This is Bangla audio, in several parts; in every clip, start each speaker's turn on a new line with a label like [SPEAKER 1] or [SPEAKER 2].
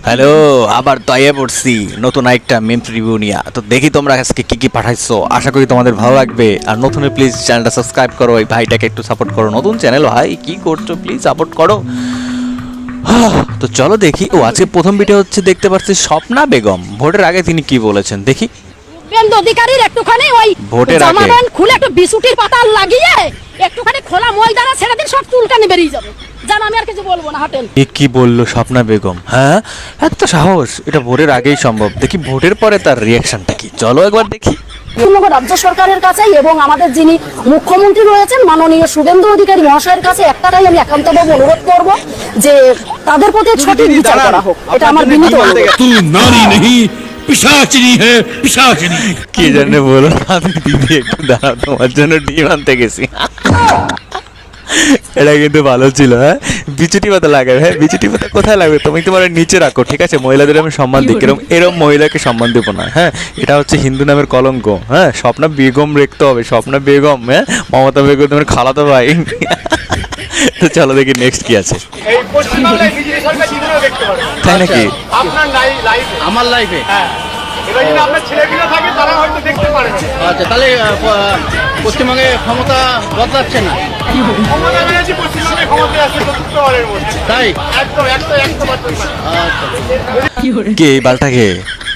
[SPEAKER 1] হ্যালো, আবার তয়ে পড়ছি নতুন একটা মিমস রিভিউ নিয়ে। তো দেখি তোমরা আজকে কি কি পাঠাইছো, আশা করি তোমাদের ভালো লাগবে। আর নতুন প্লিজ চ্যানেলটা সাবস্ক্রাইব করো, এই ভাইটাকে একটু সাপোর্ট করো। নতুন চ্যানেল ভাই, কি করছো প্লিজ সাপোর্ট করো। তো চলো দেখি। ও আজকে প্রথম ভিডিও হচ্ছে, দেখতে পাচ্ছি স্বপ্না বেগম। ভোটের আগে তিনি কি বলেছেন দেখি।
[SPEAKER 2] শুভেন্দু অধিকারীর একটুখানি ওই
[SPEAKER 1] ভোটের আগে
[SPEAKER 2] জামা প্যান্ট খুলে একটু বিছুটির পাতা লাগিয়ে একটুখানি খোলা ময়দানে ছেড়ে দিন, সব চুলকানি বেরিয়ে যাবে। জান, আমি আর কিছু বলবো না, হাঁটেন।
[SPEAKER 1] কি বললো স্বপ্না বেগম? হ্যাঁ, এত সাহস! এটা ভোটের আগেই সম্ভব। দেখি ভোটের পরে তার রিয়াকশনটা কি, চলো একবার দেখি।
[SPEAKER 2] পূর্ণাঙ্গ রাজ্য সরকারের কাছে এবং আমাদের যিনি মুখ্যমন্ত্রী রয়েছেন মাননীয় শুভেন্দু অধিকারী মহাশয়ের কাছে একটাই আমি একান্তভাবে অনুরোধ করব যে তাদের প্রতি সঠিক বিচার করা হোক। এটা আমার বিনীত অনুরোধ।
[SPEAKER 3] तू नारी नहीं पिशाचिनी है पिशाचिनी।
[SPEAKER 1] কি জানে বলো, আমি দিদি একটু দাঁড়াও, তোমার জন্য ডিম আনতে গেছি। এটা কিন্তু ভালো ছিল। হ্যাঁ, বিচুটি পাতা লাগাবে। হ্যাঁ, বিচুটি পাতা কোথায় লাগবে? তুমি তোমার নিচে রাখো, ঠিক আছে? মহিলাদের আমি সম্মান দিই, এরম মহিলাকে সম্মান দেবো না। হ্যাঁ, এটা হচ্ছে হিন্দু নামের কলঙ্ক। হ্যাঁ, স্বপ্না বেগম রাখতে হবে, স্বপ্না বেগম। হ্যাঁ, মমতা বেগম তোমার খালাতো ভাই। তো চলো দেখি নেক্সট কি আছে।
[SPEAKER 4] এই পশ্চিমবাংলায় বিজেপি সরকার জীবনেও দেখতে পারে
[SPEAKER 1] তাই নাকি?
[SPEAKER 4] আপনার লাইফে
[SPEAKER 5] আমার লাইফে।
[SPEAKER 4] হ্যাঁ, এবার যদি আপনার ছেলেপিলে থাকে তারা হয়তো দেখতে পারে না।
[SPEAKER 5] আচ্ছা, তাহলে পশ্চিমবঙ্গে ক্ষমতা বদলাচ্ছে না,
[SPEAKER 4] মমতা ব্যানার্জি পশ্চিমবঙ্গে ক্ষমতায় আসছে চতুর্থবারের মধ্যে।
[SPEAKER 5] তাই?
[SPEAKER 4] একদম 100%।
[SPEAKER 1] কে এই বালটাকে?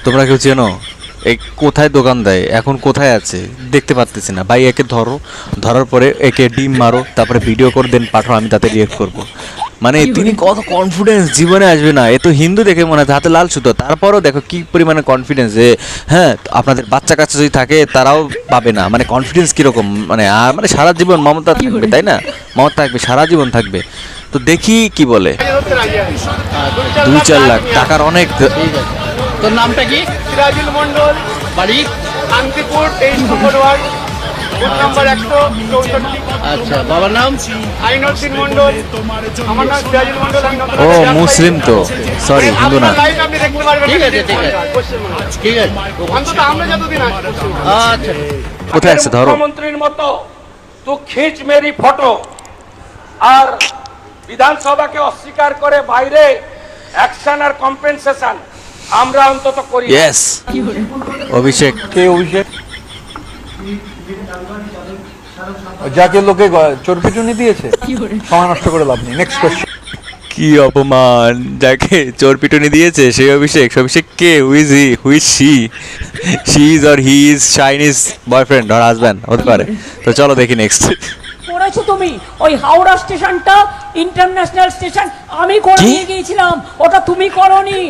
[SPEAKER 1] তোমরা কেউ চেনো? এই কোথায় দোকান দেয়, এখন কোথায় আছে দেখতে পারতেছি না। ভাই একে ধরো, ধরার পরে একে ডিম মারো, তারপরে ভিডিও করে দেন পাঠাও, আমি তাতে রিয়েক্ট করব। মানে তিনি কত কনফিডেন্স, জীবনে আসবে না। এ তো হিন্দু দেখে মনে হয় হাতে লাল সুতো, তারপরও দেখো কি পরিমাণে কনফিডেন্স। যে হ্যাঁ, আপনাদের বাচ্চা কাচ্চা যদি থাকে তারাও পাবে না। মানে কনফিডেন্স কীরকম, মানে আর মানে সারা জীবন মমতা থাকবে, তাই না? মমতা থাকবে, সারা জীবন থাকবে। তো দেখি কি বলে। 2-4 লাখ টাকার অনেক।
[SPEAKER 5] ঠিক আছে। তোর নামটা কি?
[SPEAKER 4] সিরাজুল মন্ডল,
[SPEAKER 5] বাড়ি?
[SPEAKER 4] শান্তিপুর 23 নম্বর ওয়ার্ড, বুথ নাম্বার 164।
[SPEAKER 5] আচ্ছা, বাবার নাম?
[SPEAKER 4] আইনউদ্দিন মন্ডল। আমার নাম সিরাজুল মন্ডল। আমি নতুন
[SPEAKER 1] ও মুসলিম তো, সরি হিন্দু না।
[SPEAKER 4] আপনার লাইফ আপনি দেখতে পারবেন।
[SPEAKER 5] ঠিক আছে, ঠিক আছে।
[SPEAKER 4] পশ্চিমবঙ্গে
[SPEAKER 5] ঠিক আছে।
[SPEAKER 4] অন্তত আমরা যতদিন আছি পশ্চিমবঙ্গে।
[SPEAKER 5] আচ্ছা,
[SPEAKER 1] কোথায় আছে ধরো।
[SPEAKER 6] মুখ্যমন্ত্রীর মতো তু খিঁচ মেরি ফটো আর বিধানসভাকে অস্বীকার করে বাইরে অ্যাকশন আর কম্পেনসেশন আমরা অন্তত করি।
[SPEAKER 1] ইয়েস, অভিষেক।
[SPEAKER 7] কে অভিষেক? যাকে লোকে চোরপিটুনি দিয়েছে, সময় নষ্ট করে লাভ নেই। Next question.
[SPEAKER 1] কি অপমান! যাকে চোর পিটুনি দিয়েছে সেই অভিষেক। অভিষেক কে? Who's he, who's she? She is or he is Chinese boyfriend or husband হতে পারে। তো চলো দেখি নেক্সট।
[SPEAKER 8] করেছো তুমি ওই হাওড়া স্টেশনটা ইন্টারন্যাশনাল স্টেশন আমি করে
[SPEAKER 1] কি?
[SPEAKER 8] দিয়ে গিয়েছিলাম, ওটা তুমি করনি।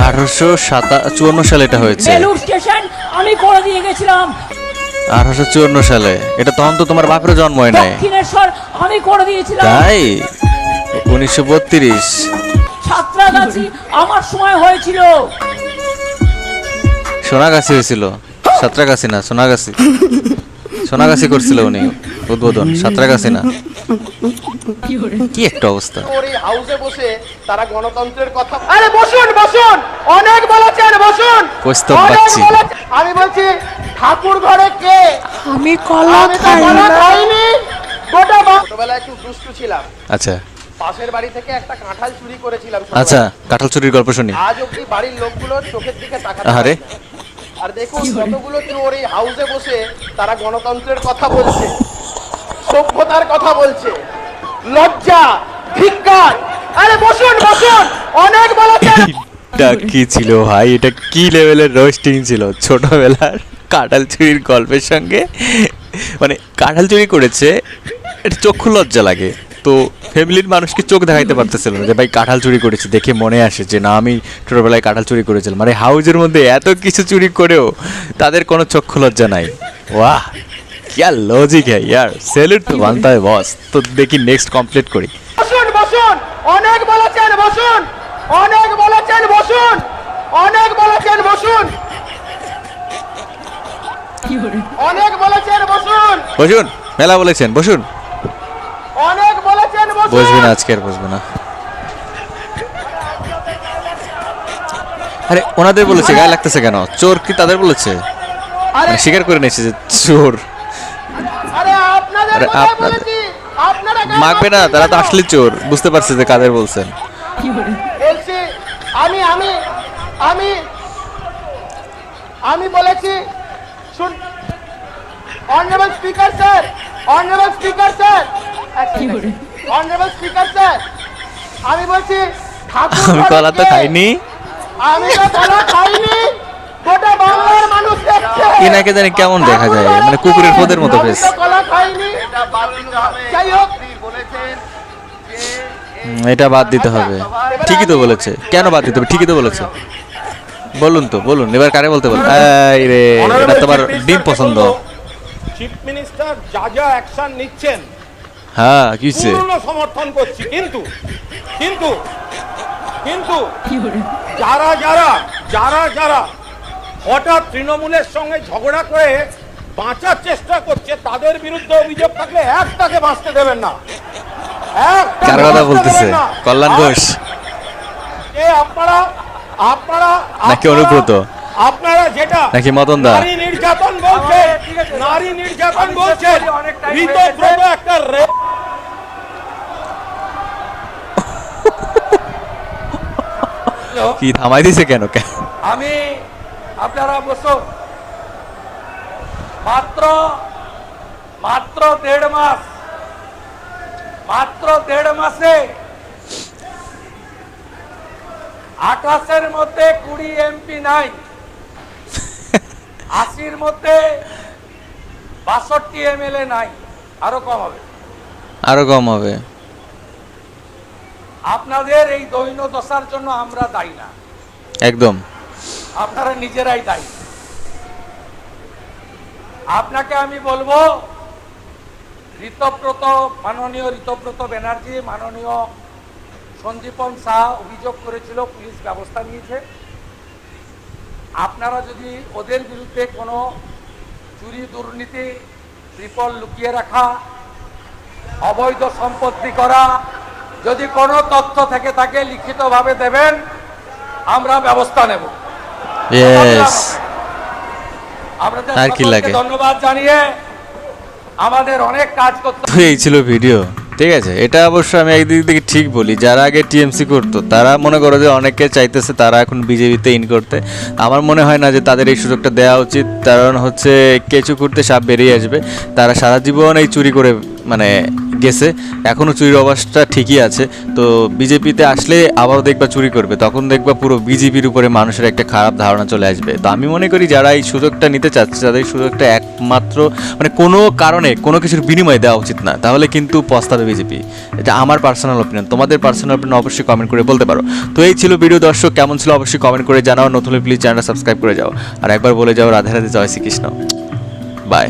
[SPEAKER 1] 1854 সালে এটা হয়েছে।
[SPEAKER 8] বেলুর স্টেশন আমি করে দিয়ে গেছিলাম।
[SPEAKER 1] 1854 সালে? এটা তখন তো তোমার বাপের জন্ম হয় নাই।
[SPEAKER 8] দক্ষিণেশ্বর আমি করে দিয়েছিলাম।
[SPEAKER 1] তাই 1932।
[SPEAKER 8] সাঁতরাগাছি আমার সময় হয়েছিল।
[SPEAKER 1] সোনাগাছি হয়েছিল, সাঁতরাগাছি না, সোনাগাছি। সোনাগাছি করছিল উনি উদ্বোধন, সাঁতরাগাছি না। কি একটা অবস্থা!
[SPEAKER 4] ওর এই হাউসে বসে তারা গণতন্ত্রের কথা। আরে বসুন বসুন, অনেক বলেছেন, বসুন।
[SPEAKER 1] প্রস্তাব
[SPEAKER 4] অনেক
[SPEAKER 1] পাচ্ছি।
[SPEAKER 4] বলেছেন। আমি বলছি ঠাকুর ঘরে কে?
[SPEAKER 2] আমি কলা
[SPEAKER 4] আমি তো কলা খাইনি। ছোটবেলায় একটু দুষ্টু ছিলাম।
[SPEAKER 1] আচ্ছা
[SPEAKER 4] পাশের বাড়ি থেকে একটা কাঁঠাল চুরি করেছিলাম।
[SPEAKER 1] আচ্ছা, কাঁঠাল চুরির গল্প শুনি।
[SPEAKER 4] আজ অব্দি বাড়ির লোকগুলো চোখের দিকে তাকাতে
[SPEAKER 1] আরে
[SPEAKER 4] পারে না। আর দেখুন কতগুলো চোর এই হাউসে বসে তারা গণতন্ত্রের কথা বলছে, সভ্যতার কথা বলছে। লজ্জা, ধিক্কার। আরে বসুন বসুন, অনেক বলেছেন।
[SPEAKER 1] এটা কি ছিল ভাই? এটা কি লেভেলের রোস্টিং ছিল ছোটবেলার কাঁঠাল চুরির গল্পের সঙ্গে? মানে কাঁঠাল চুরি করেছে, এটা চক্ষু লজ্জা লাগে। তো ফ্যামিলির মানুষকে চোখ দেখাইতে পারতেছিল না যে ভাই কাঁঠাল চুরি করেছে। দেখে মনে আসে যে না, আমি ছোটবেলায় কাঁঠাল চুরি করেছিলাম। মানে হাউজের মধ্যে এত কিছু চুরি করেও তাদের কোনো চক্ষু লজ্জা নাই। ওয়াহ, क्या लॉजिक है यार, सैल्यूट तो बनता है बॉस। तो देखिए नेक्स्ट कंप्लीट करी।
[SPEAKER 4] বসুন বসুন, অনেক বলেছেন, বসুন। অনেক বলেছেন, বসুন। অনেক বলেছেন, বসুন। অনেক বলেছেন, বসুন।
[SPEAKER 1] বসুন, মেলা বলেছেন, বসুন।
[SPEAKER 4] অনেক বলেছেন, বসুন।
[SPEAKER 1] বসবে না আজকে, আর বসবে না। আরে ওনাদের বলেছে, গায়ে লাগতেছে কেন? চোর কি তাদের বলেছে? মানে স্বীকার করে নিয়েছে যে চোর।
[SPEAKER 4] আরে আপনাদের
[SPEAKER 1] আরে
[SPEAKER 4] কথাই
[SPEAKER 1] আপনাদের
[SPEAKER 4] বলেছি। আপনারা গায়ে
[SPEAKER 1] মাখবে না,
[SPEAKER 4] মাখছেন
[SPEAKER 1] তারা তো
[SPEAKER 4] কেন?
[SPEAKER 1] আসলে চোর। বুঝতে পারছে যে কাদের বলছেন।
[SPEAKER 4] বলছি আমি আমি আমি আমি বলেছি শুন honourable speaker sir, honourable speaker sir, honourable speaker sir, আমি বলছি ঠাকুর
[SPEAKER 1] আমি কলা তো
[SPEAKER 4] ঘরের কে?
[SPEAKER 1] খাইনি।
[SPEAKER 4] আমি তো কলা খাইনি, গোটা বাংলার মানুষ দেখছে।
[SPEAKER 1] এনাকে জানি কেমন দেখা যায়, মানে কুকুরের পোদের মতো
[SPEAKER 4] আমি
[SPEAKER 1] ফেস।
[SPEAKER 4] তো কলা খাইনি। যাই হোক,
[SPEAKER 1] এটা বাদ দিতে হবে। ঠিকই তো বলেছে, কেন বাদ দিতে হবে? ঠিকই তো বলেছে। বলুন তো, বলুন এবার কারে বলতে বলুন। এই রে, এটা তোমার ডিম পছন্দ।
[SPEAKER 6] চিফ মিনিস্টার যা যা অ্যাকশন নিচ্ছেন
[SPEAKER 1] হ্যাঁ কিছে
[SPEAKER 6] পূর্ণ সমর্থন করছি, কিন্তু কিন্তু কিন্তু যারা যারা যারা যারা হঠাৎ তৃণমূলের সঙ্গে ঝগড়া করে বাঁচার চেষ্টা করছে তাদের বিরুদ্ধে অভিযোগ থাকলে একটাকে বাঁচতে দেবেন না। একটাকে
[SPEAKER 1] কার কথা
[SPEAKER 6] বাঁচতে
[SPEAKER 1] বলতেছে?
[SPEAKER 6] দেবেন না।
[SPEAKER 1] কল্যাণ ঘোষ
[SPEAKER 6] আপনারা আপনারা
[SPEAKER 1] নাকি অনুব্রত?
[SPEAKER 6] আপনারা যেটা
[SPEAKER 1] নাকি মদন দা?
[SPEAKER 6] নারী নির্যাতন বলছেন, নারী নির্যাতন বলছেন, ঋতব্রত একটা
[SPEAKER 1] কি থামাই দিছে কেন?
[SPEAKER 6] আমি আপনারা বসো, মাত্র মাত্র 1.5 মাস, মাত্র 1.5 মাসে 28-এর মধ্যে 20 এমপি নাই, 80-র মধ্যে 62 এমএলএ নাই, আরো কম হবে।
[SPEAKER 1] আরো কম হবে।
[SPEAKER 6] আপনাদের এই দৈন্য দশার জন্য আমরা দায়ী না,
[SPEAKER 1] একদম
[SPEAKER 6] আপনারা নিজেরাই দায়ী। আপনাকে আমি বলবো, ঋতব্রত, মাননীয় ঋতব্রত ব্যানার্জি, মাননীয় সঞ্জীবন শাহ অভিযোগ করেছিল, পুলিশ ব্যবস্থা নিয়েছে। আপনারা যদি ওদের বিরুদ্ধে কোনো চুরি, দুর্নীতি, ট্রিপল লুকিয়ে রাখা, অবৈধ সম্পত্তি করা, যদি কোনো তথ্য থেকে থাকে লিখিতভাবে দেবেন, আমরা ব্যবস্থা নেব।
[SPEAKER 1] ইয়েস।
[SPEAKER 6] আপনাদের
[SPEAKER 1] আর কি
[SPEAKER 6] সকলকে
[SPEAKER 1] লাগে?
[SPEAKER 6] ধন্যবাদ জানিয়ে আমাদের অনেক কাজ করতে
[SPEAKER 1] তো এই ছিল ভিডিও, ঠিক আছে। এটা অবশ্য আমি একদিক থেকে ঠিক বলি, যারা আগে টিএমসি করতো তারা মনে করো যে অনেকে চাইতেছে তারা এখন বিজেপিতে ইন করতে। আমার মনে হয় না যে তাদের এই সুযোগটা দেওয়া উচিত, কারণ হচ্ছে কেঁচু করতে সাপ বেরিয়ে আসবে। তারা সারা জীবন এই চুরি করে মানে গেছে, এখনও চুরির অবস্থা ঠিকই আছে। তো বিজেপিতে আসলে আবারও দেখবা চুরি করবে, তখন দেখবা পুরো বিজেপির উপরে মানুষের একটা খারাপ ধারণা চলে আসবে। তো আমি মনে করি যারা এই সুযোগটা নিতে চাচ্ছে তাদের এই সুযোগটা একমাত্র মানে কোনো কারণে কোনো কিছুর বিনিময়ে দেওয়া উচিত না, তাহলে কিন্তু পস্তাবে বিজেপি। এটা আমার পার্সোনাল অপিনিয়ন। তোমাদের পার্সোনাল অপিনিয়ন অবশ্যই কমেন্ট করে বলতে পারো। তো এই ছিল ভিডিও দর্শক, কেমন ছিল অবশ্যই কমেন্ট করে জানাও। নতুন হলে প্লিজ চ্যানেলটা সাবস্ক্রাইব করে যাও, আর একবার বলে যাও রাধে রাধে, জয় শ্রীকৃষ্ণ, বাই।